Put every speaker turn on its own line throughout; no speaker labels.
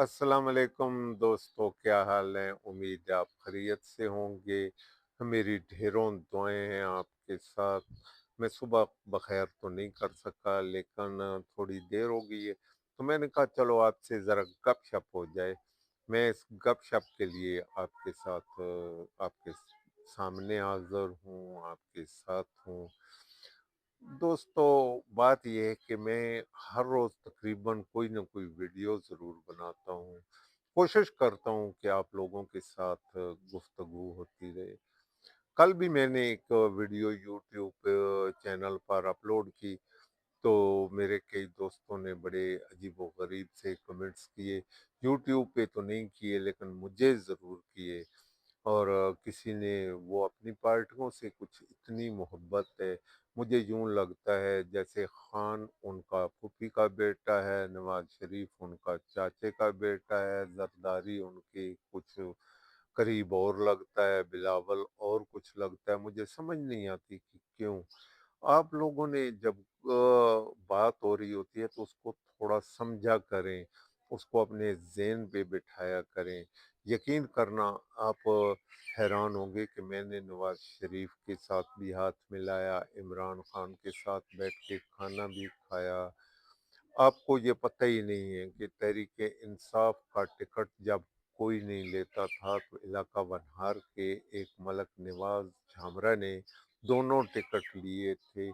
अस्सलाम वालेकुम दोस्तों, क्या हाल है? उम्मीद है आप खैरियत से होंगे। मेरी ढेरों दुआएं हैं आपके साथ। मैं सुबह बखैर तो नहीं कर सका, लेकिन थोड़ी देर हो गई है, तो मैंने कहा चलो आपसे ज़रा गपशप हो जाए। मैं इस गपशप के लिए आपके साथ आपके सामने हाज़िर हूँ, आपके साथ हूँ। दोस्तों, बात ये है कि मैं हर रोज़ तकरीबन कोई न कोई वीडियो ज़रूर बनाता हूँ। कोशिश करता हूँ कि आप लोगों के साथ गुफ्तगू होती रहे। कल भी मैंने एक वीडियो यूट्यूब चैनल पर अपलोड की, तो मेरे कई दोस्तों ने बड़े अजीब-ओ-गरीब से कमेंट्स किए। यूट्यूब पे तो नहीं किए, लेकिन मुझे ज़रूर किए। और किसी ने वो अपनी पार्टियों से कुछ इतनी मोहब्बत है, मुझे यूं लगता है जैसे खान उनका फूफी का बेटा है, नवाज शरीफ उनका चाचे का बेटा है, जरदारी उनके कुछ करीब और लगता है, बिलावल और कुछ लगता है। मुझे समझ नहीं आती कि क्यों। आप लोगों ने जब बात हो रही होती है तो उसको थोड़ा समझा करें, उसको अपने ज़हन पे बिठाया करें। यकीन करना, आप हैरान होंगे कि मैंने नवाज़ शरीफ के साथ भी हाथ मिलाया, इमरान खान के साथ बैठ के खाना भी खाया। आपको ये पता ही नहीं है कि तहरीक-ए-इंसाफ का टिकट जब कोई नहीं लेता था, तो इलाका वनहार के एक मलक नवाज़ झामरा ने दोनों टिकट लिए थे,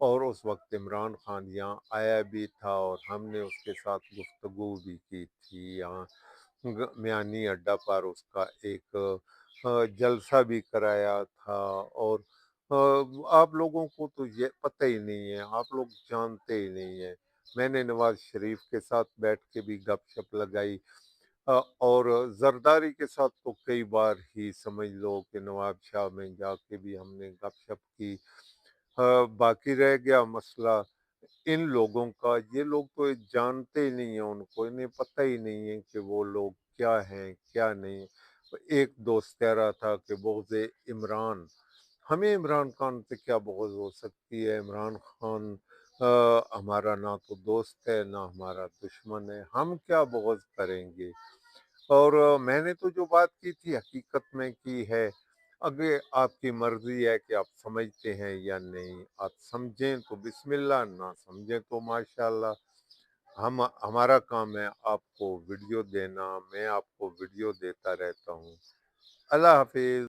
और उस वक़्त इमरान खान यहाँ आया भी था और हमने उसके साथ गुफ्तगू भी की थी। यहाँ मियानी अड्डा पर उसका एक जलसा भी कराया था। और आप लोगों को तो ये पता ही नहीं है, आप लोग जानते ही नहीं है। मैंने नवाज शरीफ के साथ बैठ के भी गपशप लगाई, और जरदारी के साथ तो कई बार ही समझ लो कि नवाब शाह में जाके भी हमने गपशप की। बाकी रह गया मसला इन लोगों का, ये लोग तो ये जानते ही नहीं है, उनको इन्हें पता ही नहीं है कि वो लोग क्या हैं क्या नहीं। एक दोस्त कह रहा था कि बुग़्ज़ इमरान, हमें इमरान खान से क्या बुग़्ज़ हो सकती है? इमरान खान हमारा ना तो दोस्त है ना हमारा दुश्मन है, हम क्या बुग़्ज़ करेंगे? और मैंने तो जो बात की थी हकीकत में की है। अगर आपकी मर्ज़ी है कि आप समझते हैं या नहीं, आप समझें तो बिस्मिल्लाह, ना समझें तो माशाअल्लाह। हम हमारा काम है आपको वीडियो देना, मैं आपको वीडियो देता रहता हूँ। अल्लाह हाफ़िज़।